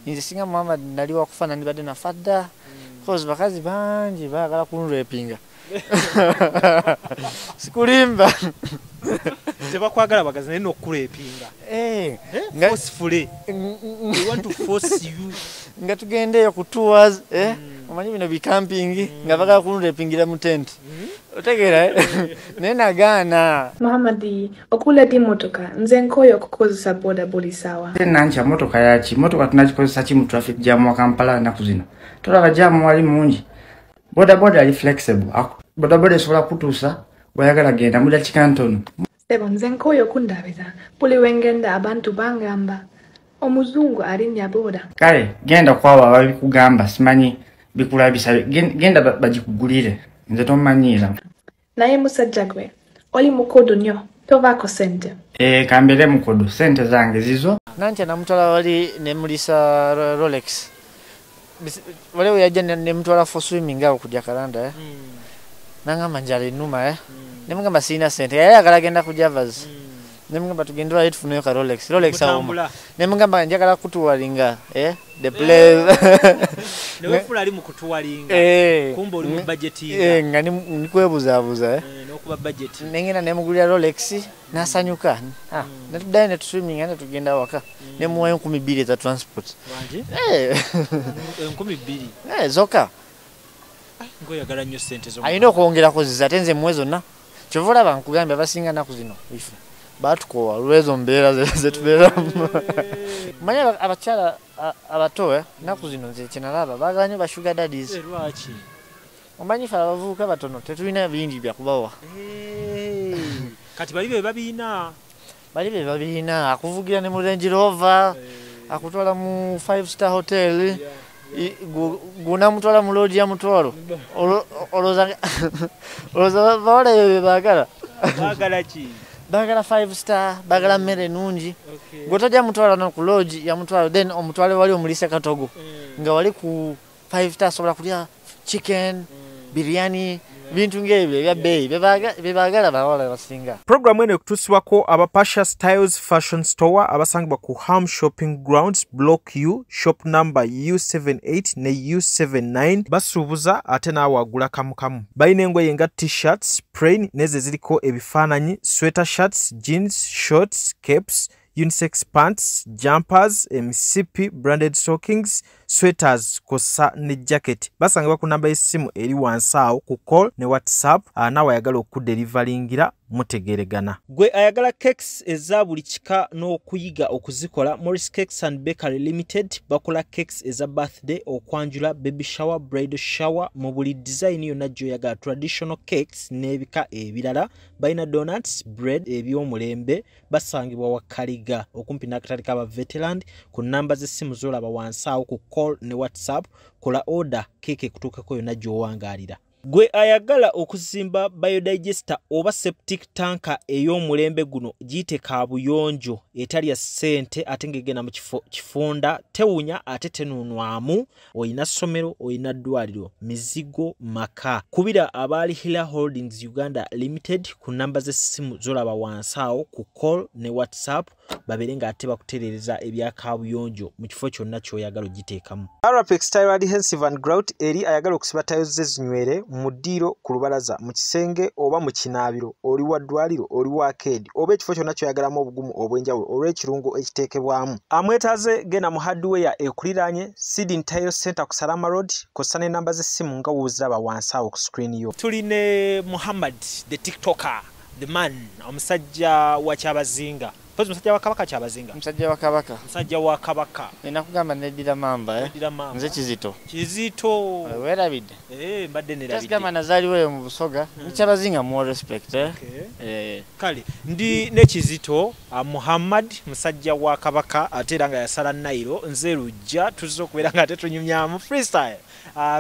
nze singa Muhammad nali wakufana nibadde nafadda cause bakazi bangi baagala kunrepinga sikulimba tebakwagala bagazi naye n'okurepinga forcefully they want to force you nga tugendeyo ku tours omanyi bino bikampingi nga bagala kunrepingira mu tent otegeera naye nagaana Muhammad okula di motoka nze nkoyo okukozesa boda buli sawa Nankya motoka yaki motoka tunagikozesa ki mu traffic jam wa Kampala naku zino tolaba jam wali mungi boda ali flexible boda esobola kutuusa bwayagala genda mu dakika ntono Sebo nze nkoyo kundabira buli wengenda abantu bangamba omuzungu alinya boda kale genda kwawa babikugamba simanyi bikulabisa genda bagikugulire nze tomanyira naye musajja gwe oli mukodo nnyo tovaako sente kambere mukodo sente zange zizo Nankya namutwala wali nemulisa Rolex wale yajja nemutwala for swimming awo kujja kalanda nangamba njala ennuma nemugamba sirina sente yali ayagala agenda ku Javas nemugamba tugendera yali tufuneyo ka Rolex awoma nemugamba njagala kutuwalinga the place newefula ali mu kutuwalinga kumba oli mu budget nga nikwebuzabuza n'okuba budget nengenda nemugulira Rolex nasanyuka netuddayo netuswimming netugenda waka nemuwayo 2,000 za transport wangi 2,000 zoka ngoyagala nnyo sente zo ayina okwongerako ziza ate nze muwe zonna kyova olaba nkugambye abasinga naku zino ife batukowa lwezo mbeera zetubeeramu manye abakyala abato naku zino nze kyenalaba baagala nnyo bashuga daddies lwaki omanyi fe abavubuka batono tetulina bingi byakubawa kati bali be babiina akuvugira ne mu Range Rover akutwala mu 5-star hotel guna mutwala mu lodge ya mutwalo oloza bawala bebe baagala ki bagala 5-star bagala mmere nungi gotajja mutwala no ku lodge ya mutwalo then omutwale wali omulise katogo nga wali ku 5-star sobola kulya chicken biryani bintu ng'ebyo ebya bbeeyi byebaagala bawala basinga. Programu eno ekutuusibwako aba Pasha Styles Fashion Store abasangibwa ku Ham Shopping Grounds Block U shop number U78 ne U79 basuubuza ate naawe agula kamukamu. Balina engoye nga t-shirts, plain nezo ziriko ebifaananyi, sweater shirts, jeans, shorts, capes, unisex pants, jumpers, MCP, branded stockings, sweaters, kosa ne jacket. Basangibwa ku namba y'essimu eri wansi awo ku call ne WhatsApp naawe ayagala okudelivalingira mutegeregana. Gwe ayagala cakes eza buli kika n'okuyiga okuzikola, Morris Cakes and Bakery Limited bakola cakes eza birthday, okwanjula, baby shower, bridal shower, mu buli design yonna gy'oyagala, traditional cakes n'ebika ebirala. Balina donuts, bread, eby'omulembe. Basangibwa Wakaliga okumpi n'akatale k'aba veteran. Ku namba z'essimu z'olaba wansi awo ku call ne WhatsApp, kola order keke kutuukako yonna gy'owangaalira. Gwe ayagala okuzimba biodigester oba septic tanka ey'omulembe guno giyite kaabuyonjo etali ya ssente ate ng'egenda mu kifunda, tewunya ate tenunwamu, oyina ssomero, oyina ddwaliro, mizigo, maka. Kubira abaali Hila Holdings Uganda Limited ku namba z'essimu z'olaba wansi awo ku call ne WhatsApp babere ng'ate bakutereereza ebya kaabuyonjo mu kifo kyonna ky'oyagala ogiteekamu. Arapex Tile Adhesive and Grout eri ayagala okusiba tayo ze zinywere mu ddiiro, ku lubalaza, mu kisenge oba mu kinaabiro, oli wa ddwaliro, oli wa arcade oba ekifo kyonna ky'oyagalamu obugumu obw'enjawulo olw'ekirungo ekiteekebwamu. Amwetaaze genda mu hardware ekuliraanye Sidin Tile Center ku Salama Road, kosa n'ennamba z'essimu nga wuziraba wansi awo ku screen yo. Tuli ne Muhammad the TikToker, the man, omusajja wa Kyabazinga. Pozi musajja wa Kabaka Kyabazinga. Musajja wa Kabaka. Musajja wa Kabaka. Nakugamba neddira mamba Neddira mamba. Nze Kizito. Kizito. Weerabidde. Mbadde nerabidde. Kagamba nazaaliweyo mu Busoga. Kyabazinga more respect Kale ndi ne Kizito Muhammad musajja wa Kabaka ate era nga yasala Nairo nze lujja tuzze okubeera nga ate tunyumyamu freestyle.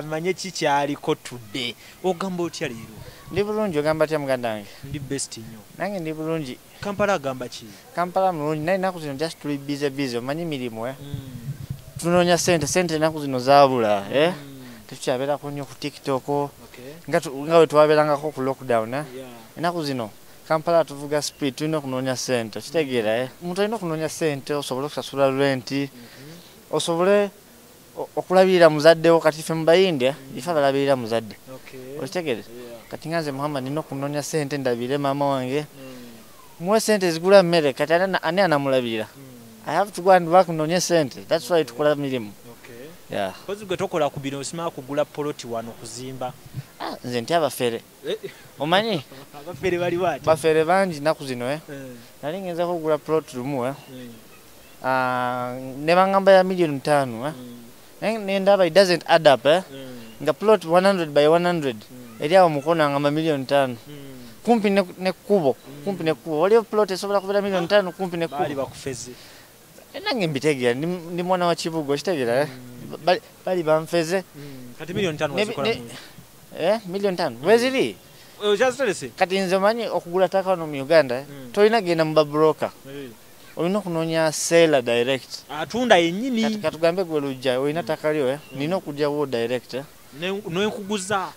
Manye kikyaliko tudde. Ogamba otya leero? Ndi bulungi ogamba atya muganda wange? Ndi best nnyo. Nange ndi bulungi. Kampala agamba ki? Kampala mulungi naye ennaku zino just tuli busy omanyi mirimu tunoonya sente ennaku zino zaabula tekyabeerako nnyo ku TikTok nga we twabeerangako ku lockdown ennaku zino Kampala tuvuga speed tulina okunoonya sente kitegeera omuntu alina okunoonya sente osobole okusasula renti osobole okulabirira muzaddewo kati ffe mu bayindi ife abalabirira muzadde okitegeere kati nganze Muhammad nina okunonya sente ndabire maama wange muwe sente zigula mmere kati ani anamulabirira I have to go and work nonye sente that's why tukola mirimu kozi gwe tokola ku bino osimala kugula poloti wano kuzimba nze nti abafere omanyi abafere bali bati bafere bangi naku zino nali ngenza kugula poloti lumu ne bangamba ya milioni 5 nendaba it doesn't add up nga plot 100 by 100 eri awo mukono ngamba milioni 5 kumpi nekkubo waliwo plot esobola kubeera milioni 5 kumpi nekkubo bali bakufeze nange mbitegeera ndi mwana wa kibuga okitegeera bali banfeze kati milioni 5 wazikola milioni 5 weziri kati nze omanyi okugula ttaka wano mu Uganda tolina genda mu babroka olina okunonya seller direct atunda yennyini katugambe gwe lujja olina ttaka lyo nina okujjawo direct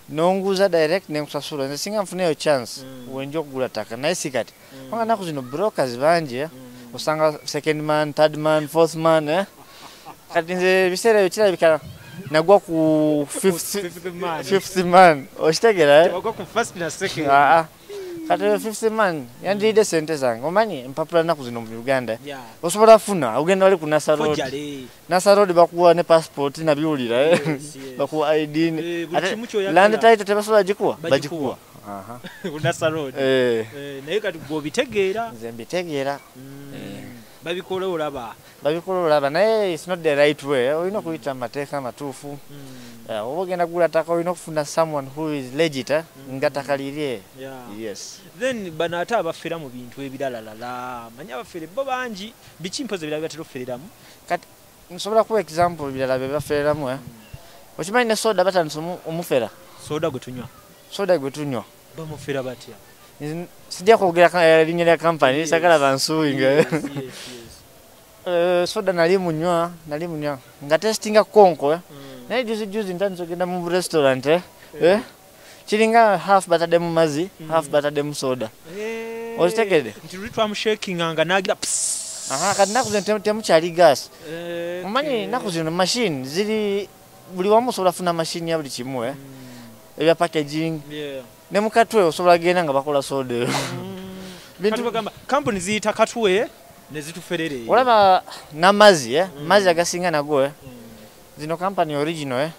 nonguza direct nenkusasula nze singa nfuneyo chance wenja okugula ttaka naye si kati wanga naku zino brokers bangi osanga second man, third man, fourth man kati nze ebiseera ebyo kirabika nagwa ku 50th man okitegeera kati 50 man yandiridde sente zange omanyi empapula naku zino mu Uganda osobola funa ogenda wali ku Nasa Road bakuwa ne passport nabiwulira bakuwa ID land title tebasobola gikuwa bagikuwa ku Nasa Road naye kati gw'obitegeera nze mbitegeera babikola olaba naye it's not the right way olina okuyita amateeka amatuufu oba ogenda kugula ttaka olina okufuna someone who is legit nga ttaka lirye yes then bano ate abafera mu bintu ebiralalala manyi abafere bo bangi biki mpozi ebirala byatera okufereramu kati nsobola kuwa example ebirala bye bafereramu okimanyi ne soda batandisa omufera soda gwe tunywa bamufera batya sijja kwogera linnya lya kampani sagala bansuwinga soda nali munywa nga testinga konko naye juzi ntandisa ogenda mu restaurant kiringa half batadde mu mazzi half batadde mu soda okitegedde nti luli twamushakinga nga nagira kati naku zino temukyali gas omanyi naku zino machine ziri buli wamu osobola funa machine ya buli kimu ebya packaging ne mukatwe osobola genda nga bakola soda eyo kampuni ziyita katwe nezituferere olaba n'amazzi mazzi agasinga nago zino kampani original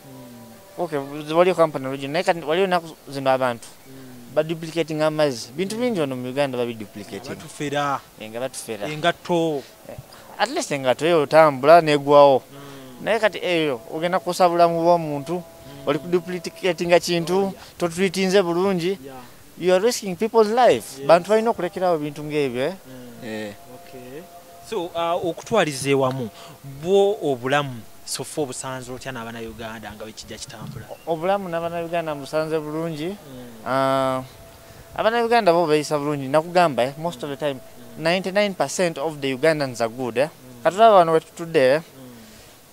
waliyo kampani original naye kati waliyo naku zino abantu baduplicating amazzi bintu bingi ono mu Uganda babiduplicating nga batufera engato at least engato eyo otambula negwawo naye kati eyo ogenda kukosa bulamu bw'omuntu oli kuduplicatinga kintu totreatinze bulungi you are risking people's life bantu balina okulekerawo bintu ng'ebyo so okutwaliza ewamu bwo obulamu sofa obusanze otya n'abaana Uganda nga wekijja kitambula obulamu n'abaana Uganda musanze bulungi abaana Uganda bo bayisa bulungi nakugamba most of the time 99% of the Ugandans are good katulaba wano wetutudde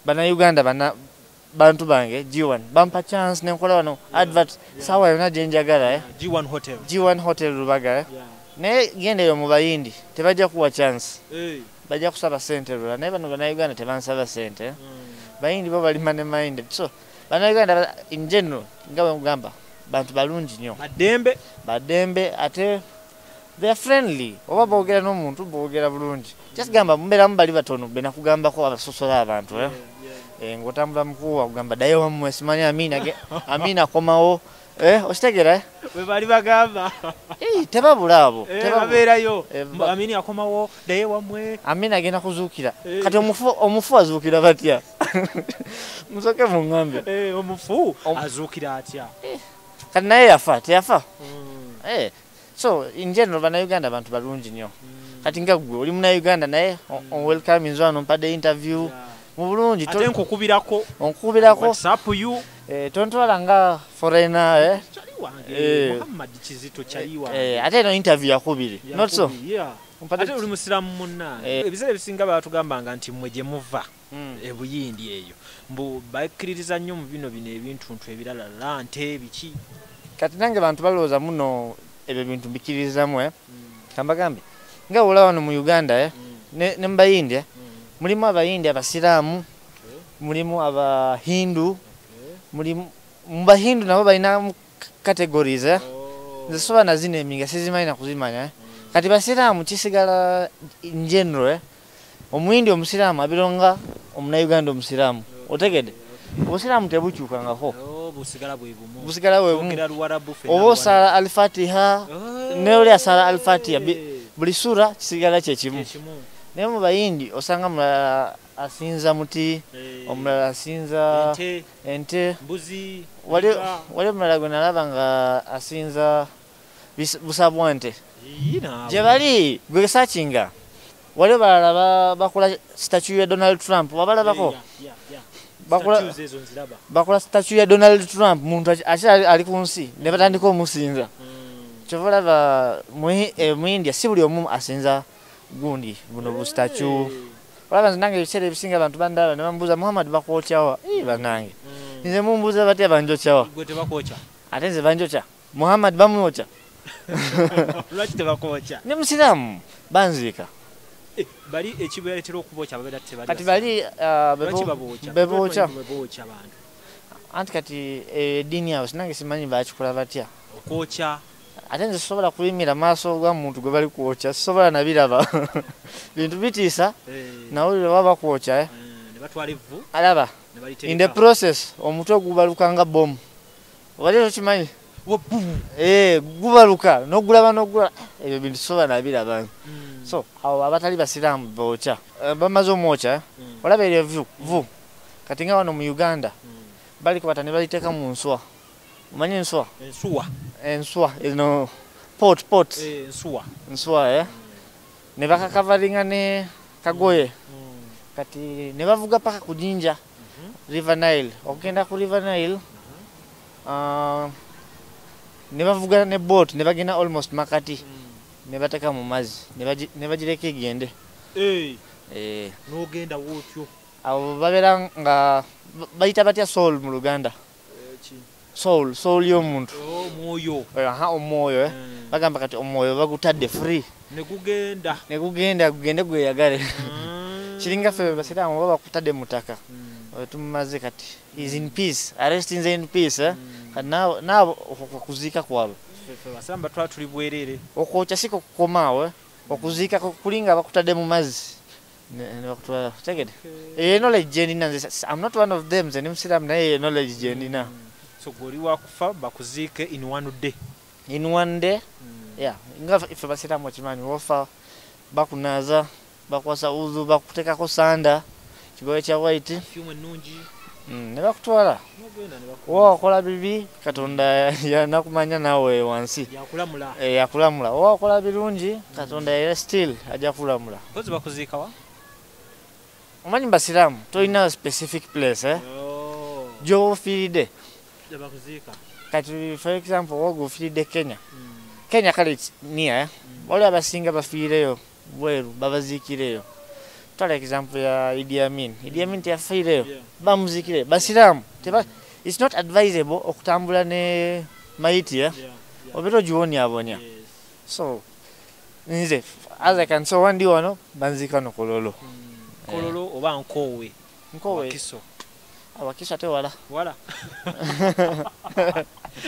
bana Uganda bantu bange G1 bampa chance nenkola wano advert sawa yona gyenjagala G1 hotel Lubaga naye gendeyo mu bayindi tebajja kuwa chance bajja kusaba sente lula naye bano bana Uganda tebansaba sente bayindi bo bali money minded so bana Uganda in general nga bwe mugamba bantu balungi nnyo badembe ate they are friendly oba boogera n'omuntu boogera bulungi just gamba mbeeramu bali batono be nakugambako abasosola abantu ng'otambula mukuwa kugamba ddayo wammwe simanyi Amina akomawo okitegera bwe bali bagamba tebabula abo babeerayo Amini akomawo ddayo wammwe Amina agenda kuzuukira kati omufu azuukira batya musoke muŋŋambe omufu azuukira atya kati naye yafa teyafa so in general bana Uganda bantu balungi nnyo kati nga gwe oli muna Uganda naye on welcome nzo ano mpadde interview mu bulungi ate nkukubirako WhatsApp tontwala nga foreigner Muhammad Kizito kyaliwa ate no interview yakubiri not so ate uli musiramu munna ebiseera ebisinga batugambanga nti mmwe gye muva ebuyindi eyo mbu bakkiririza nnyo mu bino ebintuntu ebirala nte biki kati nange bantu balowooza muno ebyo bintu mbikiririzamu kambagambe nga olaba wano mu Uganda ne mu bayindi mulimu abayindi abasiraamu mulimu abahindu mulimu mubahindu nabo balina categories nze soba nazineminga sizimanyi nakuzimanya kati basiraamu kisigala in general omuyindi omusiraamu abironga omunayuganda omusiraamu otegedde obusiraamu tebukyukangako busigala bwe bumu oba osala alfatiha neoli asala alfatiha buli sura kisigala kyekimu naye mu bayindi osanga mulala asinza muti omulala asinza ente wali mulala gwe nalaba nga asinza busabwante gye bali gwe sakinga wali balala bakola statue ya Donald Trump wabalabako bakola statue ya Donald Trump muntu akyali ali ku nsi ne batandika omusinza kyova olaba mu India si buli omu asinza gundi buno bu statue olaba nze nange ebiseera ebisinga abantu bandaba ne bambuuza Muhammad bakwokyawa banange nze mumbuuza batya banjokyawa ate nze banjokya Muhammad bamwokya lwaki tebakwokya ne musiraamu banziika bali ekibeeretera okubokya babeera kati bali bebokya abantu anti kati eddiini yawe sinange simanyi bakikola batya okwokya ate nze sisobola kulimira maaso ga muntu gwe bali kwokya sisobola nabiraba bintu bitiisa nawulire baba bakwokya ne batwala evvu alaba in the process omutwe gubalukanga bomu wali okimanyi gubaluka nogulaba ebyo bintu sisobola nabiraba so awo abatali basiraamu bookya bamaze omwokya olaba eryo vu kati nga wano mu Uganda bali kubata ne baliteeka mu nswa omanyi enswa eno pot enswa ne bakakavalinga ne kagoye kati ne bavuga paka ku jinja River Nile okugenda ku River Nile ne bavuga ne boat ne bagenda almost makati ne bateka mu mazzi ne bagireka egende n'ogenda wootyo abo babeera nga bayita batya soul mu Luganda soul y'omuntu omwoyo bagamba kati omwoyo bagutadde free ne gugenda gugende gweyagale kiringa ffe basiraamu baba bakutadde mu ttaka tumumaze kati is in peace arresting in peace kati naabo okuziika kwabwe basamba twala tuli bwerere okwokya siko kukomaawo okuziika kulinga bakutadde mu mazzi nebakutwala tegede knowledge gyendina nze I'm not one of them nze ni musiraamu naye knowledge gyendina so gwoli wakufa bakuziike in one day yeah nga ife basiraamu okimanyi wofa bakunaaza bakwasa uzu bakuteekako sanda kigoye kya white ne bakutwala wakola bibi katonda yanakumanya nawe wansi yakulamula wakola birungi katonda era still ajja kulamula kozi bakuziika wa omanyi basiraamu tolina specific place gy'ofiiridde bakuziika kati for example wogufiiridde Kenya kale niya wali abasinga bafiireyo bweru babaziikireyo twala example ya Idi Amin teyafiireyo bamuzikire basiraamu it's not advisable okutambula ne maiti obeera ogiwonyabonya so nze as I can so wandi wano banzika no kololo oba nkowe awakiso ate wala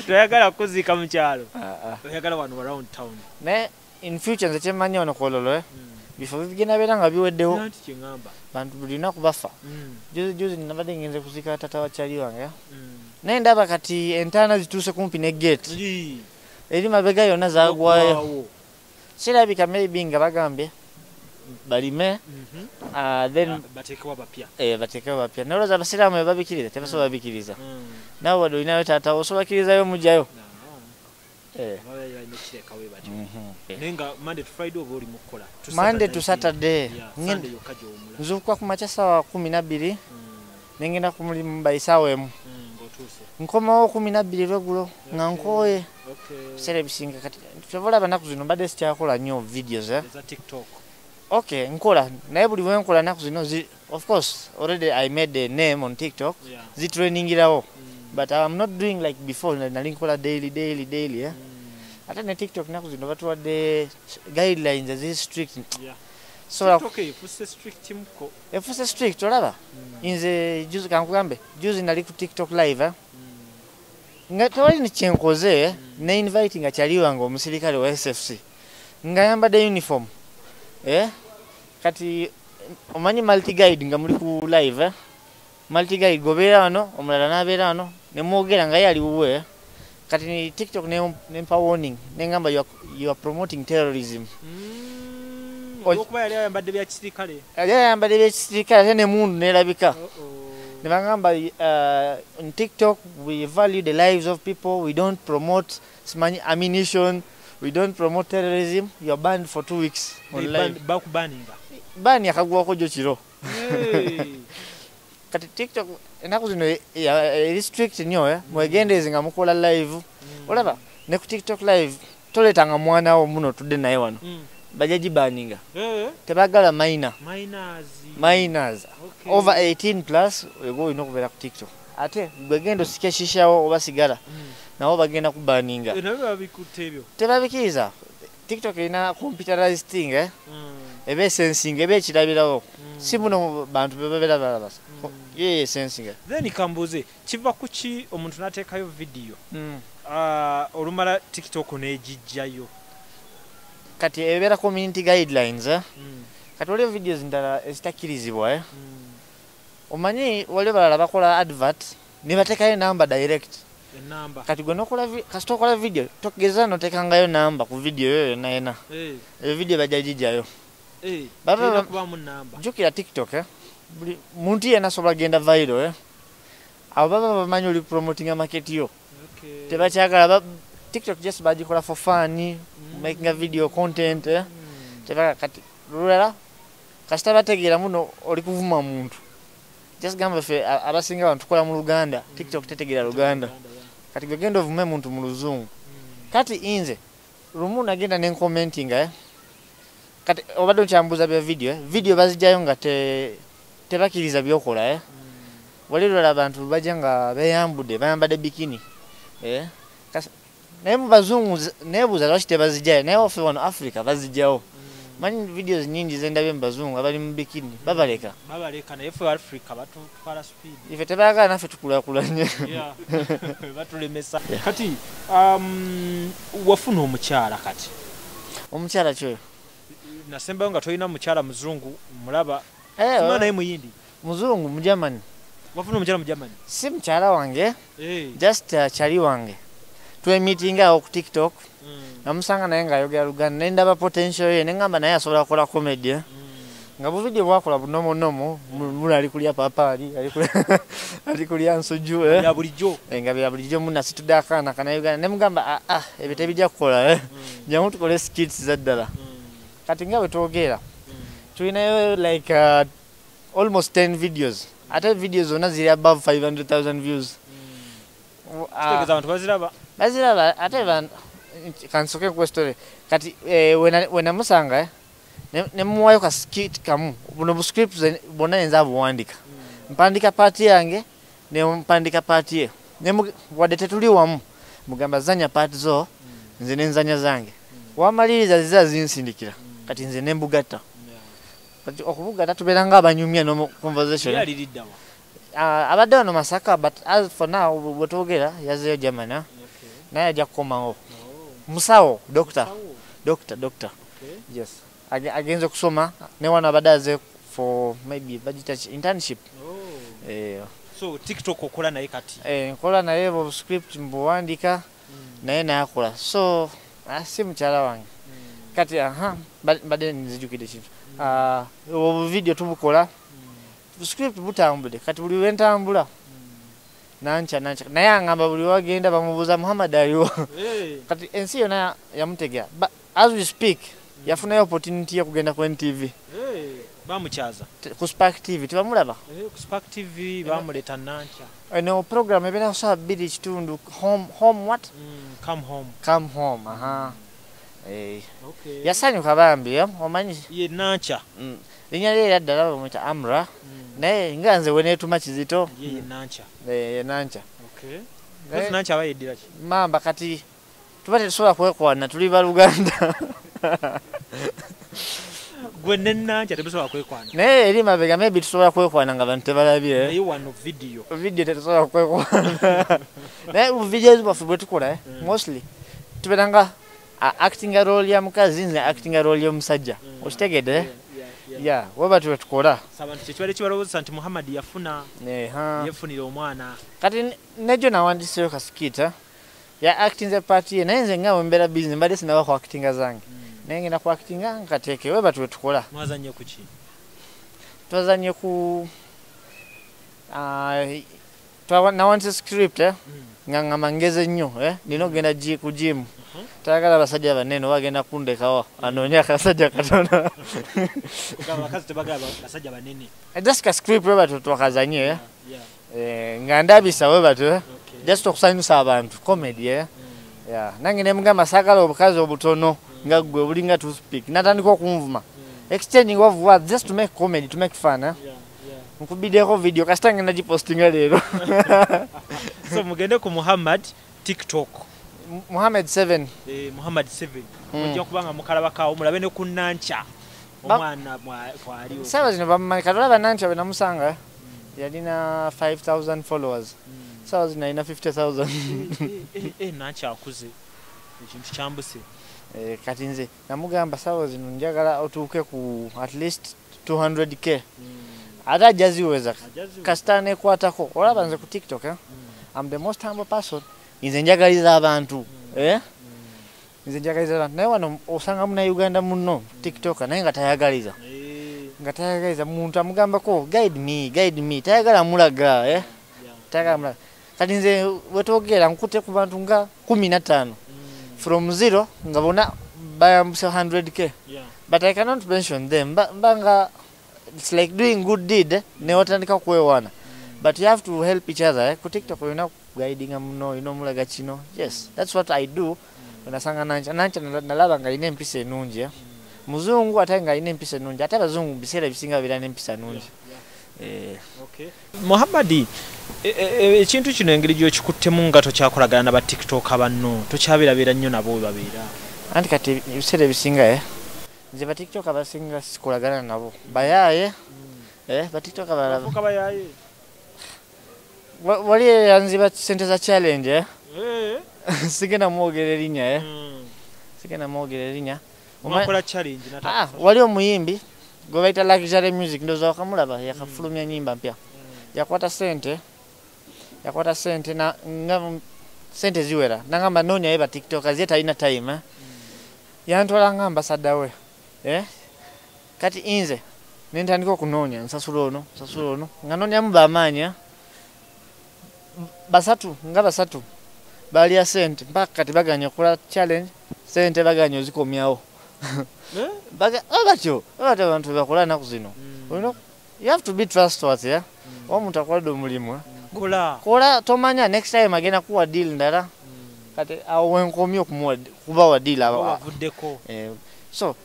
toyagala kuziika mu kyalo oyagala wano around town ne in future nze kyemmanyi wano kololo bifo bigenda beera nga biweddewo bantu buli lunaku bafa juzi nabadde ngenze kuziika tata wa kyali wange naye ndaba kati entaana zituuse kumpi ne gate eri mabega yonna zagwayo kirabika maybe nga bagambye balime then bateekewo bapya nolowooza abasiraamu bwe babikiriza tebasobola babikiriza nawe wadde olinayo taata osobola bakirizayo mujjayo Monday to Saturday nzukuka ku makya ssaawa 12 nengenda ku mulimu bayisaawo emu nkomawo 12 lwegulo nga nkooye biseera ebisinga kati kyova olaba nnaku zino mbadde sikyakola nnyo videos okay nkola naye buli bwe nkola nnaku zino of course already I made a name on TikTok zitrainingirawo but I'm not doing like before nali nkola daily ate ne TikTok nnaku zino batuwadde guidelines eziri strict so okay fusse strict mko efuse strict olaba inze juzi kankugambe juzi nali ku TikTok live nga tawali ni chenkoze na inviting achali wange omusirikale wa SFC nga yambade uniform kati omanyi multi guide nga muri ku live multi guide gobera wano omulala nabera wano ne mwogera nga yali uwe kati ni TikTok ne mpa warning ne ngamba you are promoting terrorism okuba yali ayambadde bya kisirikale ne mundu nerabika ne bagamba on TikTok we value the lives of people, we don't promote ammunition, we don't promote terrorism. You are banned for 2 weeks online. Ban yakagwako jo kiro. Kati TikTok enaku zino restrict nnyo mwegendeze nga mukola live olaba ne ku TikTok live toletanga mwana wo muno tudde naye wano bajaji baninga tebagala minors over 18 plus ego ino kubera ku TikTok ate gwegendo sike shishawo oba sigala nawo bagenda ku baninga tebabikiriza TikTok ina computerized thing ebe sensing ebe kirabirawo si muno bantu bebera balabasa sensing then kambuze kiva kuki omuntu natekayo video olumala TikTok nejijjayo kati ebera community guidelines kati wale videos ndala ezitakirizibwa omanyi wale balala bakola advert ne batekayo number direct enamba kati gwe nokola kasitokola video tokugeza notekangayo number ku video yoyo naena video bajajijjayo baba kubamu namba jukira TikTok muntu yena sobola genda viral abo baba bamanyi oli promoting market yo tebakyagala TikTok just bagikola for fun making a video content tebaka kati lula kasita bategeera muno oli kuvuma muntu just gamba fe abasinga abantu kola mu Luganda TikTok tetegeera Luganda kati genda ovume muntu mu luzungu kati inze lumu nagenda ne commenting kati obadde okyambuza bya video bazijayo nga tebakiriza byokola walilula abantu bajanga bayambude bayambade bikini naye mu bazungu nebuuza lwaki tebazijayo naye ofe wano Africa bazijawo manyi videos nyingi zendabye mu bazungu abali mu bikini babaleka naye fe Africa batutwala speed ife tebaagala naffe tukulakulanye batulemesa kati wafuna omukyala kati omukyala kyoyo nasembayo nga tolina mukyala muzungu mulaba simana naye muyindi muzungu mu Germany wafuna omukyala mu Germany si mukyala wange just chali wange twe meeting awo ku TikTok namusanga naye nga ayogera Luganda nendaba potential ye nengamba naye asobola kukola comedy nga bu video bwakola bunomo mula ali kulya papaali ali kulya nsuju ya bulijjo nga bya bulijjo muna situde akaana kana Uganda nemugamba ebyo tebijja kukola njamu tukole skits zaddala kati nga bwe twogera tulinayo like almost 10 videos ate videos zonna ziri above 500,000 views kitegeza abantu baziraba ate kansoke ku story kati wena musanga nemuwayo ka skit kamu buno bu scripts bonna yenza buwandika mpandika party yange ne mpandika party ye wadde tetuli wamu mugamba zanya party zo nze nenzanya zange wamaliriza ziza zinsindikira kati nze nembugatta kati okubugata tuberanga abanyumya no conversation abadde wano Masaka but as for now bwetwogera yazeyo Germany naye ajja kukomawo musawo doctor yes agenze okusoma ne wano abadde aze for maybe internship so TikTok okola naye kati nkola naye bo script mbuwandika naye nayakola so si mukyala wange kati badde nzijukidde kintu video tubukola script butambule kati buli wentambula Nankya naye angamba buli wagenda bamubuuza Muhammad aliwo kati ensi yonna yamutegera as we speak yafunayo opportunity yo kugenda ku NTV bamukyaza ku Spark TV tebamulaba ku Spark TV bamuleta Nankya eno program ebena saa 2 kitundu home what come home okay yasanyuka bambi omanyi ye Nankya linnya lye yaddala bamuyita Amra naye nga nze weneetuma Kizito ye Nankya okay Nankya abayeddira ki mamba kati tuba tetusobola kwekwana tuli ba Luganda gwe Nankya tetusobola kwekwana naye eri mabega maybe tusobola kwekwana nga bantu tebalabye naye wano video tetusobola kwekwana naye videos bwaffe bwe tukola mostly tubeeranga acting role ya mukazi nze acting role y'omusajja okitegedde yeah weba tukola abantu kyekibadde kibalowooza nti Muhammad yefunira omwana kati nejo nawandiseyo kasikita ya acting ze party naye nze nga mbera business mbadde sinaba ku acting zange naye ngenda ku acting nkateeke weba tukola mwazanye ku ki twazanye ku nawandiise script nga ngeze nnyo nina ogenda ku gym tayagala abasajja banene bagenda kundekawo anoonya akasajja katono just ka script weba twakazanye nga ndabisa weba tu just okusanyusa abantu comedy nange ne mugamba saagala obukazi obutono nga gwe bulinga to speak natandika okunvuma exchanging of words just to make comedy to make fun nkubiddeko video kasita ngenda gipostinga leero so mugende ku Muhammad TikTok Muhammad 7 Muhammad 7 ojja kubanga mukalabakawo mulabe ne ku Nankya omwana mwaliwo sawa zino bamani katolaba Nankya bwe namusanga yalina 5,000 followers sawa zino alina 50,000 Nankya akuze ekintu kyambuse kati nze namugamba sawa zino njagala otuuke ku at least 200k ate ajaziweza kasita nekwatako olaba nze ku TikTok I'm the most humble person nze njagaliza abantu nze njagaliza abantu naye wano osanga muna Uganda muno TikTok naye nga tayagaliza muntu amugambako guide me tayagala mulaga tayagala mulaga kati nze wetwogera nkute ku bantu nga 15 from 0 nga bona bayambuse 100k but I cannot mention them banga it's like doing good deed ne watandika kwewana but you have to help each other ku TikTok you guiding muno mulaga kino yes that's what I do nasanga Nankya nalaba nga ine empisa enungi muzungu ate nga ine empisa enungi ate abazungu biseera bisinga bira n'empisa nungi okay Muhammad ekintu kino engeri gy'okikuttemu nga tokyakolagana n'aba TikTok abanno tokyabirabira nnyo nabo we babeera anti kati ebiseera ebisinga nze ba TikTok abasinga sikolagana nabo bayaaye ba TikTok abalala wali yanziba sente za challenge sigenda mwogera erinnya omakola challenge wali omuyimbi gwe bayita luxury music ndoza wakamulaba yakafulumya nyimba mpya yakwata sente nga sente ziwera nangamba nonya ye ba TikTok azeta ina time yantwala ngamba sadda we kati inze nentandika okunonya nsasula ono nga nonyamu bamaanya basatu bali ya sente mpaka kati baganya okula challenge sente baganya ozikomyawo batyo abantu bakola naku zino you have to be trustworthy omuntu akwalidde omulimu kola tomanya next time agenda kuwa deal ndala kati awo wenkomye okubawa deal abavuddeko so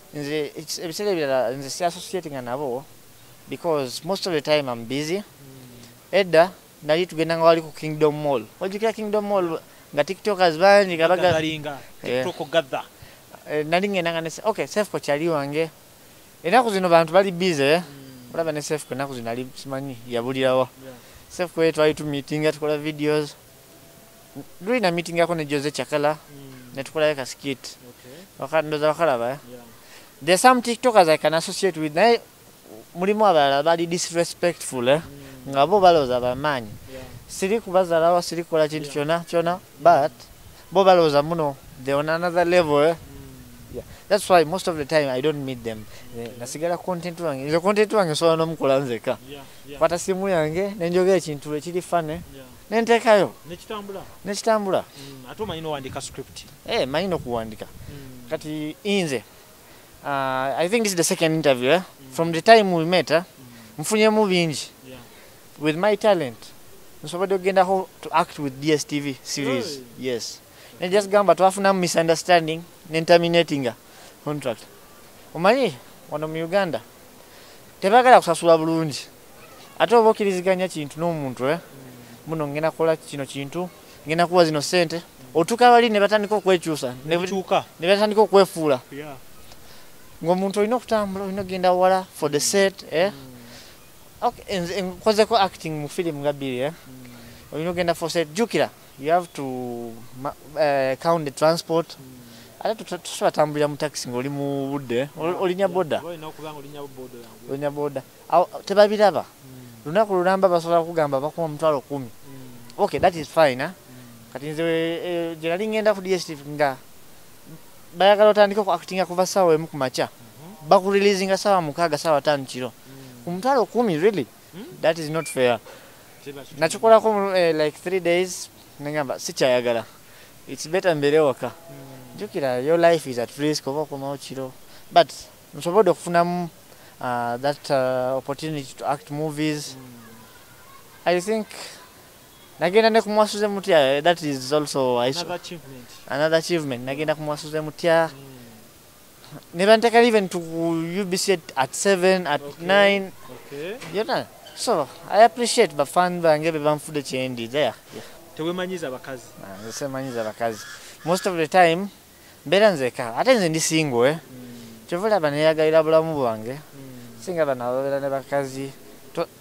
ebiseera ebirala nze si associating nabo because most of the time I'm busy edda nali tugenda nga wali ku Kingdom Mall ojjukira Kingdom Mall nga TikTokers bangi TikTok gather nali ngenda nga okay Sefco kyali wange ennaku zino bantu bali busy olaba ne Sefco ennaku zino ali simanyi yabulirawa Sefco twali tu meeting tukola videos duina meeting yako ne Jose Chakala ne tukola ka skit ndoza bakalaba there's some TikTokers I can associate with naye mulimu abalala bali disrespectful nga bo baloza bamanyi siri kubazalawa siri kola kintu kyona but bo baloza muno they on another level that's why most of the time I don't meet them nasigala content wange so nomukola nzeka kwata simu yange nenjogera ekintu ekiri fane nentekayo nekitambula ate omanyi n'owandiika script manyi n'okuwandika kati inze I think this is the second interview from the time we met mfunyemu bingi with my talent nsobodde ogendaho to act with DSTV series yes ne just gamba twafuna misunderstanding terminating contract omanyi wano mu Uganda tebagala kusasula bulungi ate oba okkiriziganya kintu n'omuntu muno ngenda kukola kino kintu ngenda kuwa zino sente otuuka bali ne batandika okwekyusa ne batandika okwefuula ng'omuntu olina okutambula olina ogenda wala for the set okay nkozeko acting mu film nga bbiri olina ogenda for set jukira you have to count the transport ate tutatambulira mu taxi ng'oli mu budde olinya boda olinya boda tebabiraba lunaku lulamba basobola kugamba bakuwa $10,000 okay that is fine kati nze gye nali ngenda ku DSTV nga bayagala otandika ku actinga kuva ssaawa emu ku makya bakureleasinga ssaawa 6 ssaawa 5 kiro ku $10,000 really that is not fair nakikolako like 3 days nengamba sikyayagala it's better mbeere waka jukira your life is at risk oba okomawo kiro but nsobodde okufunamu that opportunity to act movies I think nagenda ne kumwasuze mutya that is also another achievement nagenda kumwasuze mutya never take even to UBC at 7 at 9 you know so I appreciate the fun bange bamfude kyendi there tewemanyiza abakazi semanyiza abakazi most of the time mbera nzeka ate nze ndi single kyovula baneyagalira bulamu bwange singa bana babera ne bakazi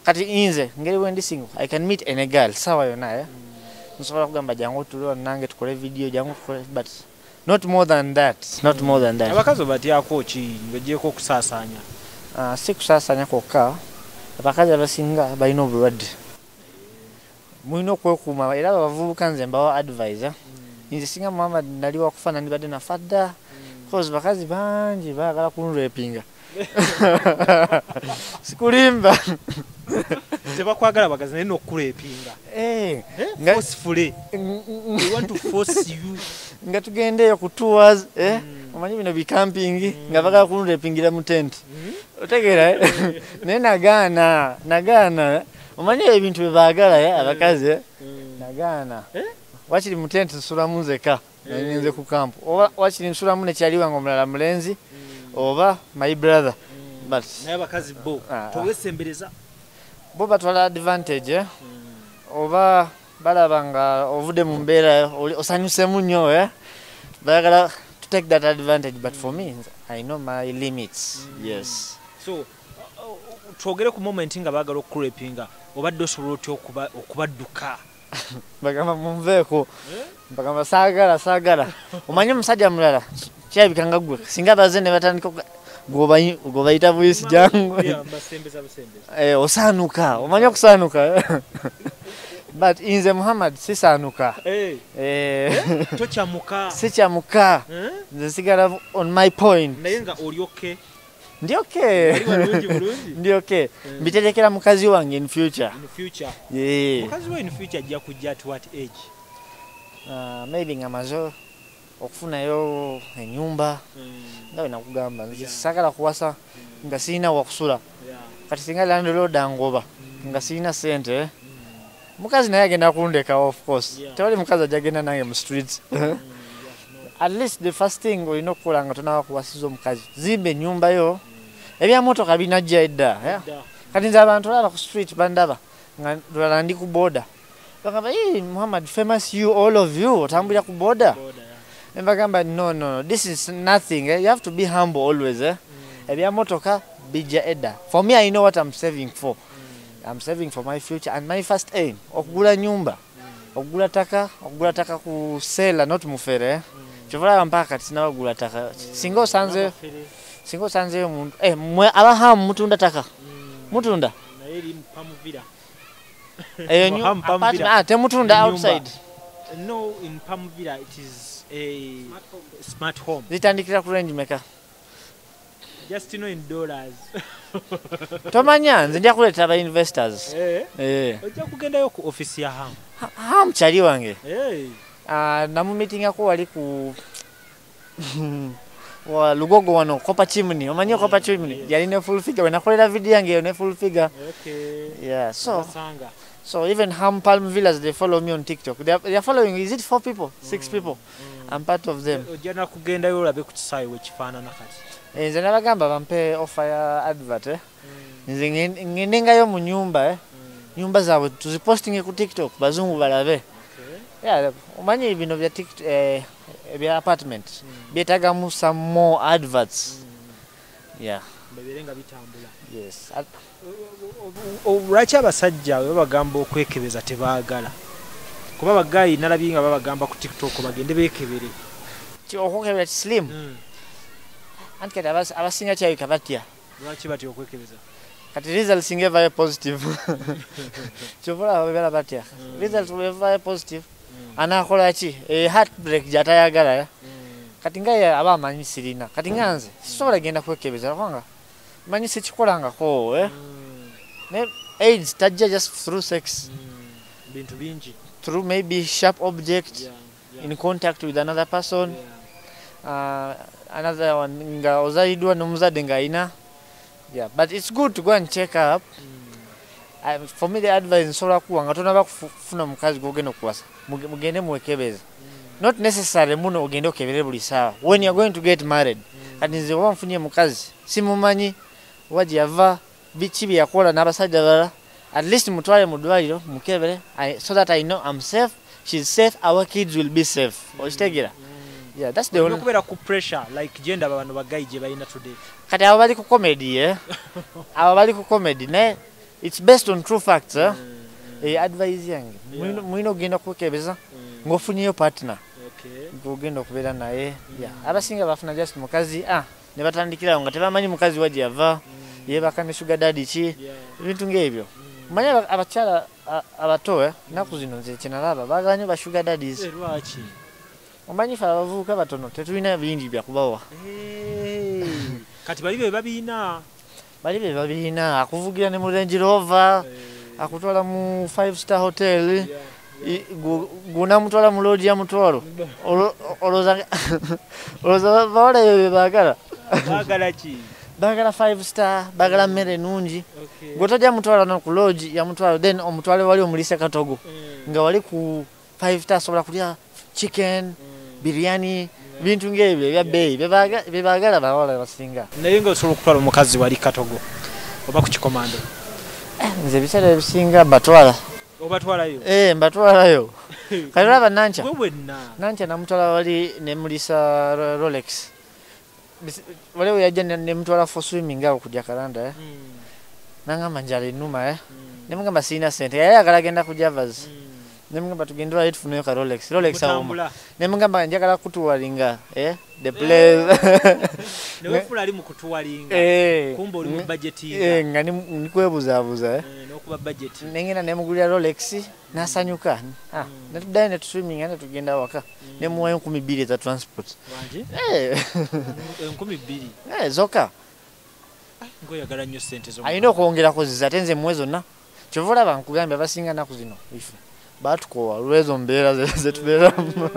kati inze ngeri wendi single I can meet any girl sawa yona nsobola kugamba jangu tulio nange tukole video jangu tukole but not more than that abakazi batyako ki ngejeko kusasanya si kusasanya kokka abakazi abasinga balina obulwadde mulina okwekuuma era abavubuka nze mbawa advisor nze singa Muhammad nali wakufana ndibadde nafadda cause bakazi bangi baagala kunrepinga sikulimba tebakwagala bakazi naye n'okurepinga forcefully they want to force you nga tugendeyo ku tours omanyi bino bikampingi nga bagala kunrepingira mu tent otegeera naye nagaana omanyi ebintu bye baagala abakazi nagaana wakiri mu tent nsulamu nzeka nze ku kampu oba wakiri nsulamu nekyaliwange omulala mulenzi oba my brother but naye abakazi bo towesembereza bo batwala advantage oba balaba nga ovudde mu mbeera osanyusemu nnyo bayagala to take that advantage but for me I know my limits yes so twogere ku moment nga baagala okurepinga obadde osobola otya okubadduka bagamba munveeko bagamba saagala omanye omusajja mulala kyabikanga gwe singa baze ne batandika gobayita buyisi jangu osaanuka omanye okusaanuka but inze Muhammad sisaanuka sikyamuka nze sigala on my point naye nga oli okay ndi okay mbiterekera mukazi wange in future mukazi we in future ajja kujja at what age maybe ngamaze okufunayo ennyumba nga wena kugamba sakala kuwasa nga sirina wakusula kati singa landlord angoba nga sirina sente mukazi naye agenda kundeka of course tewali mukazi ajagenda nange mu streets at least the first thing olina okukola nga tonawa kuwasiza omukazi zimba ennyumba yo ebyamotoka binajja edda kati nze abantu olaba ku street bandaba nga lwala ndi ku boda bagamba Muhammad famous you all of you otambulira ku boda mbagamba no this is nothing you have to be humble always ebyamotoka bijja edda for me I know what I'm saving for I'm saving for my future and my first aim okugula nyumba okugula taka ku sela not mufere kyovulaba mpaka kati sinabagula taka singa osanzeyo muntu mwe abahamu mutunda taka mutunda naye eri mpamuvira temutunda outside no in Pamvilla it is a smart home zitandikira ku range meka just in dollars tomanya nze ndya kuleeta aba investors ojja kugendayo ku office ya ham kyali wange namu meetingako wali ku wa lugogo wano kopa chimney omanyi kopa chimney yali ne full figure wenakolera video yange ne full figure yeah so even Ham Palm Villas they follow me on TikTok they are following is it 4 people 6 people I'm part of them ojana kugendayo olabe ku kisayi we kifaanana kati nze nabagamba bampe offer ya advert nze ngendengayo mu nyumba nyumba zaabwe tuzipostinge ku TikTok bazungu balabe yeah omanyi bino bya TikTok bya apartment byetagamu some more adverts yeah baberenga bitambula yes lwaki abasajja we bagamba okwekebeza tebaagala kuba bagayi nalabye nga babagamba ku TikTok bagende beekebere okwekebera slim anti kati abasinga kyayika batya lwaki batya okwekebeza kati results singe very positive chovola babera batya results were very positive anakola ki heartbreak jatayagala kati ngaye aba amanyi sirina kati nganze sisobola genda kwekebeza kwanga manyi sikikolangako ne AIDS tajja just through sex bintu bingi through maybe sharp object in contact with another person another one nga ozaidwa nomuzade nga ina but it's good to go and check up for me the advice nsobola kuwa nga tonaba kufuna mukazi gogenda okuwasa mugende mwekebeza not necessary muno ogende okebere buli sawa when you're going to get married kati nze oba nfunye mukazi simumanyi waji yava bichi byakola n'abasajja bala at least mutwale mu ddwaliro mukebere so that I know I'm safe she's safe our kids will be safe okitegera that's the only kubera ku pressure like gender abantu bagayi je bayina today kati abo bali ku comedy abo bali ku comedy ne it's based on true facts advice yange mwino ogenda kwekebeza ngofunyeyo partner ngogenda okubeera naye abasinga bafuna just mukazi ne batandikirawo nga tebamanyi mukazi waji yava yebaka ne sugar daddy ki ebintu ng'ebyo manyi abakyala abato naku zino nze kinalaba baagala nnyo ba sugar daddies lwaki omanyi fe abavubuka batono tetulina bingi byakubawa kati bali be babiina akuvugira ne mu Range Rover akutwala mu 5-star hotel guna mutwala mu lodge ya mutwalo oloza bawala yo baagala ki bagala 5-star bagala mmere nungi gotajja mutwala no ku lodge ya mutwalo then omutwale wali omulise katogo nga wali ku 5-star sobola kulya chicken biryani bintu ng'ebyo ebya bbeeyi bebagala bawala basinga naye nga osobola okutwala omukazi wali katogo oba ku kikomando nze ebiseera ebisinga batwala obatwalayo mbatwalayo kati olaba Nankya Nankya namutwala wali nemulisa Rolex waliwo yajja nemutwala for swimming awo ku Jacaranda nangamba njala ennuma nemugamba sirina sente yali agala agenda ku Javas nemugamba tugende lwali tufuneyo ka Rolex awoma nemugamba njagala kutuwalinga the place newefula ali mu kutuwalinga kumba oli mu budget nga nikwebuzaabuza n'okuba budget nengenda nemugulira Rolex n'asanyuka netuddayo netuswiminga netugenda waka nemuwayo 2,000 za transport 2,000 zokka ngoyagala nnyo sente zo alina okwongerako ziza ate nze muwe zonna kyova olaba nkugambye abasinga naku zino ife batukowa olwezo mbeera zetubeeramu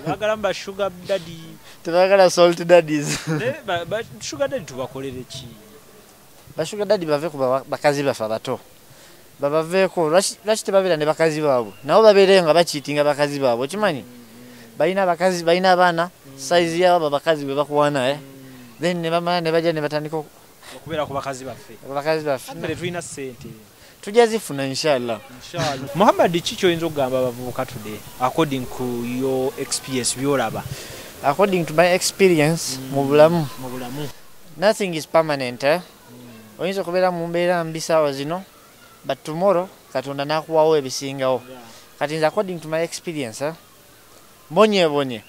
bagala mba sugar daddy tebagala salt daddies sugar daddy tubakolere ki bashuga daddy bave ku bakazi bafe abato babaveeko lwaki tebabeera ne bakazi baabwe nabo babeereyo nga bakiitinga bakazi baabwe okimanyi balina abakazi balina abaana size yaabo bakazi bwe bakuwana then ne bamala ne bajja ne batandika okubeera ku bakazi baffe mbere tulina ssente tujja zifuna inshallah Muhammad kiki oyinza okugamba abavubuka today according to your experience byolaba according to my experience mu bulamu nothing is permanent oyinza okubeera mu mbeera mbi saawa zino but tomorrow katonda nakuwawo ebisingawo kati nze according to my experience mbonyebonye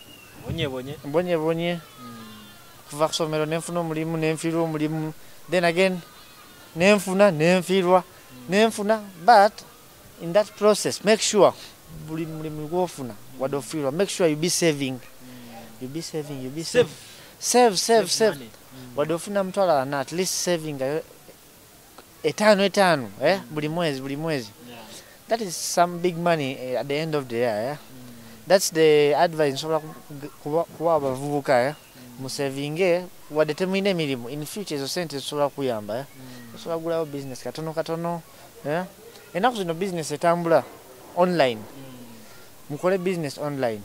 kuva ku ssomero nenfuna omulimu nenfiirwa omulimu then again nenfiirwa but in that process make sure buli mulimu gwofuna wadde ofiirwa make sure you be saving save wadde ofuna mutwala at least saving etaano buli mwezi that is some big money at the end of the year that's the advice nsobola kuwa abavubuka musavinge wadde temulina emirimu in future ezo sente zisobola kuyamba osobola gulawo business katono enaku zino business etambula online mukole business online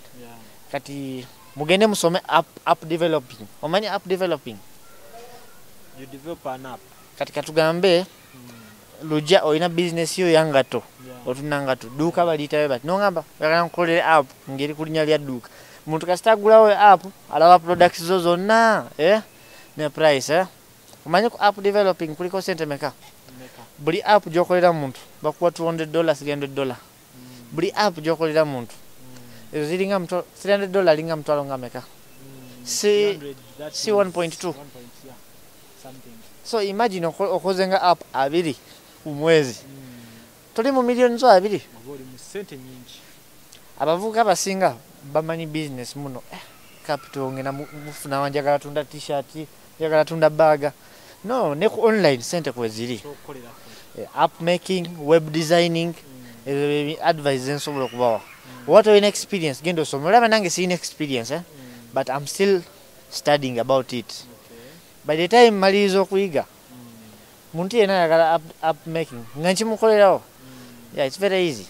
kati mugende musome app developing omanyi app developing you develop an app kati katugambe lujja olina business yo yangato otuna ngato duuka baliyitayo bati nongamba oyagala nkukolere app ngeri kulinya lya duuka muntu kasita agulawo app alaba products zo zonna ne price Umanyi ku app developing kuliko sente meka? Buli app gyokolera muntu bakuwa $200 $300. Buli app gyokolera muntu ezo ziringa $300 linga mutwalo nga meka? Si 1.2. So imagine okozenga app abiri umwezi. Tuli mu millions zo abiri. Abavuka basinga bamanyi business muno. Capital ngena mufuna wanjagala tunda t-shirt, njagala tunda bag. No, ne ku online sente kweziri. App making, web designing, advice nsobola okubawa. What are in experience? Gendo so mulaba nange si in experience but I'm still studying about it. By the time malizo kuiga muntu yena yagala app making nganchi mukolerawo. Yeah, it's very easy.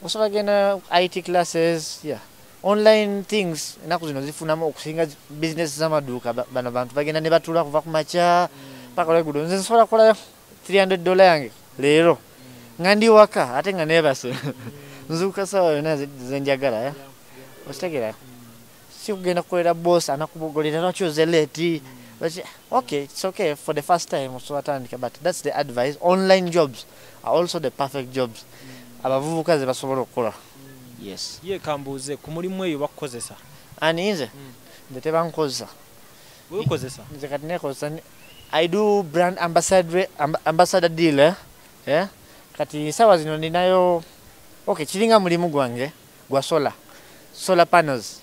Osobola genda IT classes, yeah. Online things enaku zino zifunamu okusinga business z'amaduuka bano bantu bagenda ne batula kuva ku macha paka legudo nze nsobola kola $300 yange leero ngandi waka ate nga nebase nzuka sawa yona zenjagala ostegerera si kugenda kukolera boss anakubogolera nachoze late. Okay, it's okay for the first time so atandika, but that's the advice. Online jobs are also the perfect jobs abavubuka ze basobola okukola. Yes. Ye kambuze ku mulimu eyo bakozesa. Ani nze ndete bankozesa. Wewe kozesa? Nze kati nekozesa. I do brand ambassador deal kati sawa zino ninayo. Okay, kiringa mulimu gwange gwa solar panels.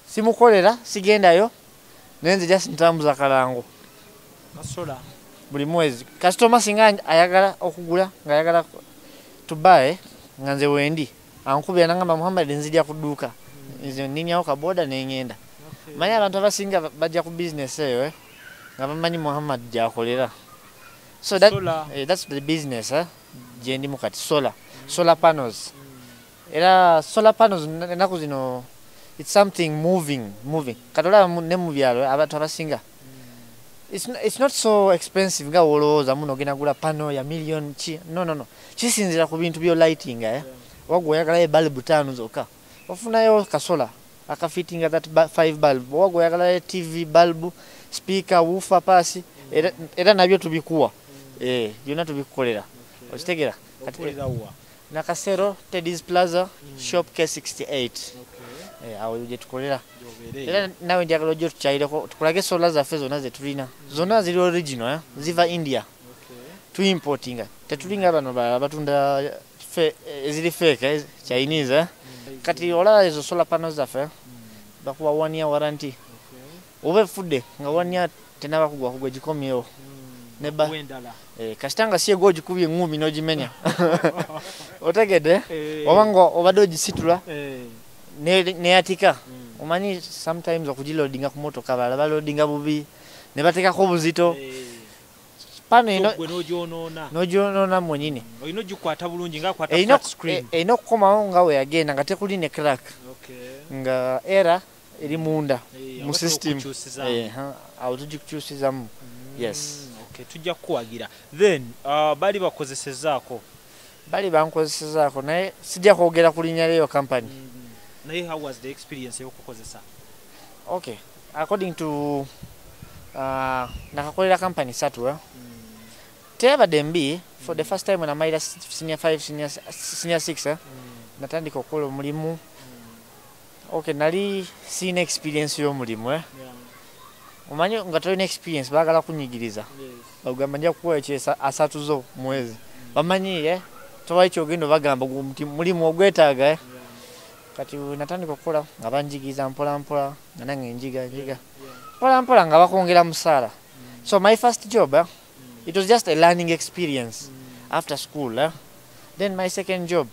Simukolera sigendayo nenze just ntambuza kalango. Solar Buli mwezi customer singa ayagala okugula ngayagala to buy nganze wendi ankubira nangamba Muhammad nzija kuduka izo ninyawo kaboda nengenda. Manya abantu abasinga bajja ku business eyo nga bamanyi Muhammad jakolera. So that's the business jendi mukati solar panels. Era solar panels enaku zino it's something moving. Katola ne mu byalo abantu abasinga it's not so expensive nga wolooza muno gena gula pano ya million chi. No. Kisinzira ku bintu byo lighting wagwo yagala bulb 5 zoka. Ofunayo kasola akafitinga that 5 bulb. Wagwo yagala TV bulb, speaker, woofer pasi era nabyo tubikuwa. Byonna tubikukolera. Okitegera? Na Kasero Teddy's Plaza shop K68. Awo uje tukolera. Era nawe njagala ojjo tukyayireko tukolage solar zaffe zonna ze tulina. Zonna ziri original ziva India. Tu importinga. Tetulinga bano batunda eziri fake Chinese Kati ola ezo solar panels zaffe bakuwa 1 year warranty. Obe fudde nga 1 year tenaba kugwa gikomyewo. Neba kasitanga siye goji kubye ngumi nojimenya. Otegede obango obadde ogisitula ne atika. Omanyi sometimes okugiloadinga ku motoka bala loadinga bubi ne batekako buzito. Pano nojonona mwenyine. Oyino gikwata bulungi nga kwata flat screen. Eno komawo nga we agenda nga tekuli ne crack. Nga era eri munda mu system. Awo tugikukyusizamu. Yes. Okay, tujja kuwagira. Then bali bakozesezaako. Bali bankozesezaako naye sijja kwogera kulinya leyo company. Naye how was the experience y'okukozesa? Okay, according to nakakolera company 3 tebadde mbi for the first time when I made senior 5 senior 6 natandika okukola omulimu. Okay, nali sina experience y'omulimu Omanyi nga tolina experience bagala kunyigiriza. Bagamba nja kuwa ekyesa asatuzo mwezi. Bamanyi towa kyogendo bagamba mulimu ogwetaaga Kati natandika okukola nga banjigiza mpola nga nange njiga. Mpola nga bakongera musala. So my first job it was just a learning experience after school. Then my second job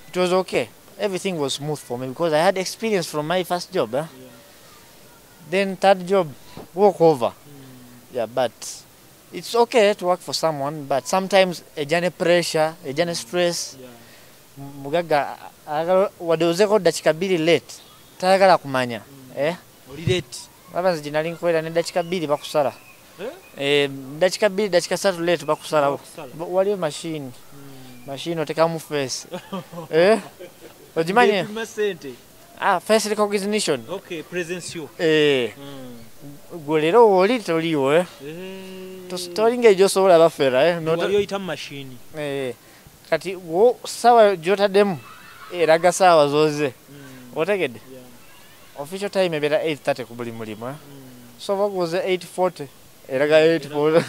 it was okay. Everything was smooth for me because I had experience from my first job. Then third job, walk over. Yeah, but it's okay to work for someone, but sometimes a journey pressure, a journey stress. Mugaga wadozeko dakika 2 late. Tayagala kumanya. Oli late. Babanzi jinali nkwera ne dakika 2 bakusala. Dakika 2 dakika 3 late bakusala. Wali machine. Machine oteka mu face. Ojimanye? Face recognition. Okay, presence you. gwe leero oli toliwo tolinga egyo osobola bafera yoyita mu mashini kati wo sawa gyotaddemu eraga saawa zoze otegedde official time ebeera 8:30 ku buli mulimu so baguze 8:40 eraga 8:40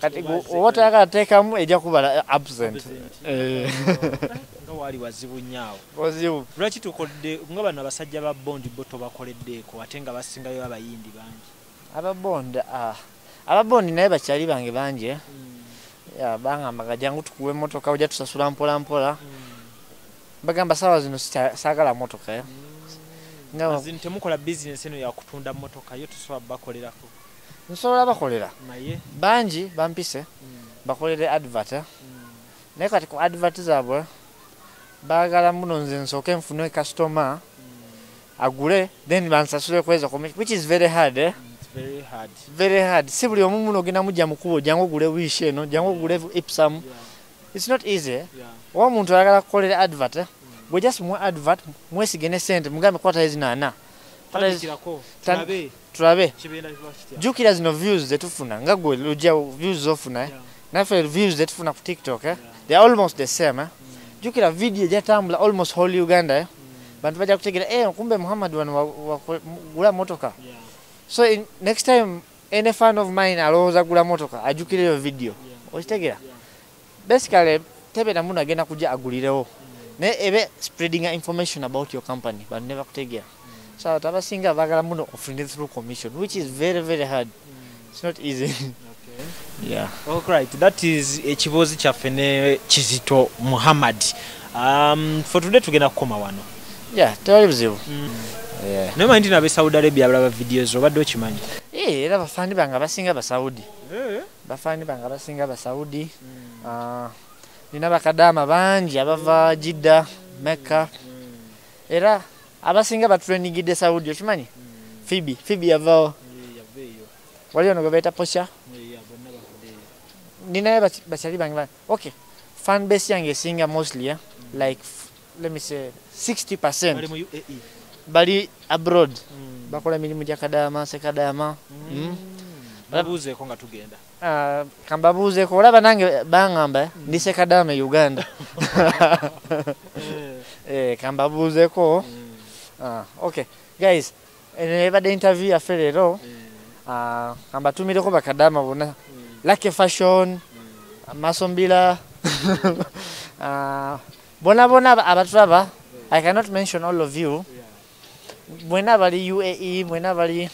kati oba toyagala teekamu ejja kubala absent nga waali wazibu nnyo wazibu lwaki tukodde nga bano abasajja ba bondi bo tobakoleddeeko ate nga basingayo abayindi bangi ababondi naye bakyali bange bangi bangamba jangu tukuwe motoka ojja tusasula mpola mpola bagamba sawa zino saagala motoka temukola bizinesi eno yakutunda motoka yo tusobola bakolerako nsobola bakolera naye bangi bampise bakolere advert naye kati ku advert zaabwe baagala muno nze nsooke nfune customer agule then bansasule kweza which is very hard very hard si buli omu muno ogenda mujja mukubo jangu ogule wish eno jangu ogule ipsam it's not easy oba omuntu ayagala kukolera advert gwe just mu advert mwesige ne sente mugambe kwata ezinana tulabe jukira zino views zetufuna nga gwe lujja views zofuna naffe views zetufuna ku TikTok they are almost the same jukira video jatambula almost whole Uganda bantu bajja kutegera kumbe Muhammad wano gula motoka so next time any fan of mine alowooza gula motoka ajukire yo video okitegera basically tebera muno agenda kujja agulirewo ne ebe spreading information about your company but never kutegera so tabasinga bagala muno offering through commission which is very very hard it's not easy yeah right that is ekibozi kyaffe ne Kizito Muhammad for today tugenda kukoma wano tewali buzibu naye manyi nti Saudi Arabia abalaba videos obadde okimanyi era bafaani bange abasinga Basaudi bafaani bange abasinga Basaudi nina bakadaama bangi abava Jidda Mecca era abasinga batraining Saudi okimanyi Phoebe yavao wali ono gwe posha nina bakyali bange okay fan base yange esinga mostly like let me say 60% bali abroad bakola mirimu gya kadaama sekadaama babuuzeeko nga tugenda kambabuuzeeko olaba nange bangamba ndi sekadaama Uganda kambabuuzeeko okay guys ebadde interview yaffe leero kambatumireko bakadaama bonna Lucky Fashion Masombila bona abatulaba I cannot mention all of you mwena bali UAE mwena bali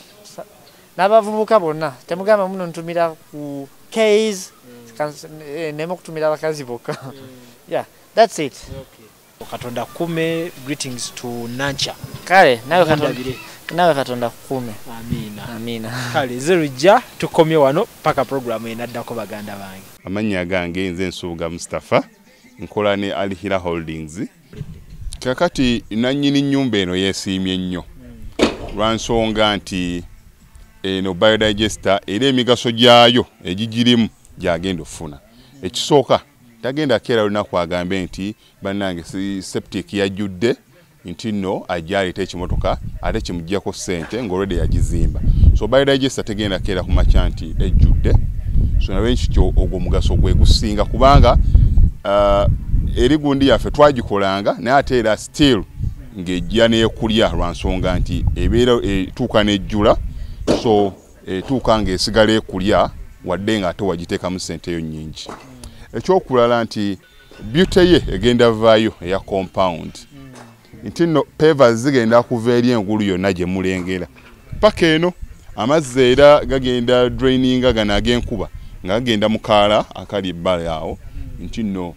n'abavubuka bonna temugamba muno ntumira ku K's nemo kutumira bakazi bokka yeah that's it Katonda kume greetings to Nankya kale nawe Katonda kume amina kale zerujja tukomye wano paka program enaddako baganda bange amanya gange nze Nsubuga Mustafa nkola ne Alihira Holdings kakati nanyini nyumba eno yesiimye nnyo lwansonga nti eno biodigester era emigaso gyayo egigirimu gyagenda ofuna ekisooka tagenda keera lunaku agambe nti bannange septic yajjudde nti nno ajjaleta ekimotoka ate kimuggyako ssente ng'olwedde yagizimba so biodigester tegenda keera ku makya nti ejjudde so nawe nkikyo ogwo mugaso gwe gusinga kubanga eri gundi yaffe twagikolanga naye ate era still ng'ejja neekulya lwansonga nti ebeera etuuka n'ejjula so etuuka ng'esigala ekulya wadde ng'ate wagiteekamu ssente yo nnyingi ekyokulala nti beauty ye egenda vaayo eya compound nti nno pavers zigenda kuva eri engulu yonna gye mulengera paka eno amazzi era gagenda draininga gano ag'enkuba nga gagenda mu kaala akali ebbala awo nti nno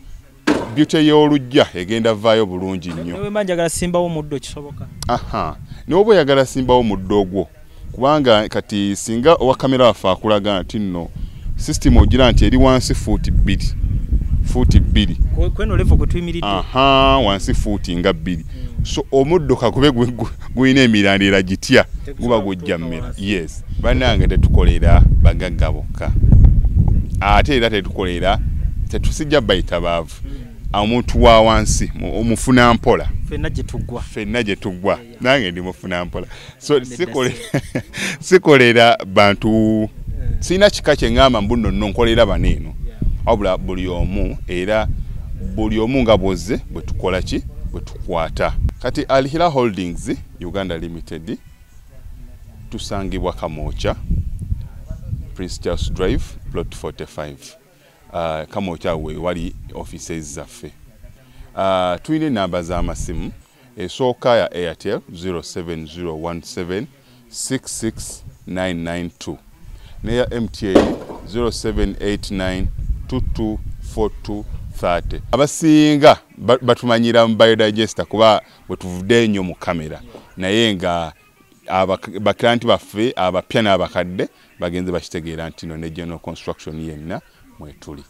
beauty y'olujja egenda vaayo bulungi nnyo newe manjagala simbawo muddo kisoboka n'oba oyagala simbawo muddo ogwo kubanga kati singa owa kamera waffe akulaga nti nno system ogira nti eri wansi fuuti bbiri kweno level kwe tuyimiridde wansi fuuti nga bbiri so omuddo kakube gulina emirandira gitya guba gujja mmera yes bannange tetukolera bagagga bokka ate era tetukolera tetusijja bayita baavu omuntu wa wansi omufuna mpola fenna gye tuggwa nange ndi mufuna mpola so sikolera bantu sina kika kye ngamba mbuno nno nkolera baneeno wabula buli omu era buli omu nga bwozze bwe tukola ki bwe tukwata kati Alihira Holdings Uganda Limited tusangibwa Kamoocha Prince Charles Drive plot 45 Kamoocha we wali offices zaffe tuyine namba z'amasimu esooka ya Airtel 07017669992 neya MTN 0789224230 abasinga batumanyira mu biodigester kuba bwe tuvudde nnyo mu kamera naye nga baklanti baffe abapya n'abakadde bagenze bakitegeera nti no ne general construction yenna mwetuli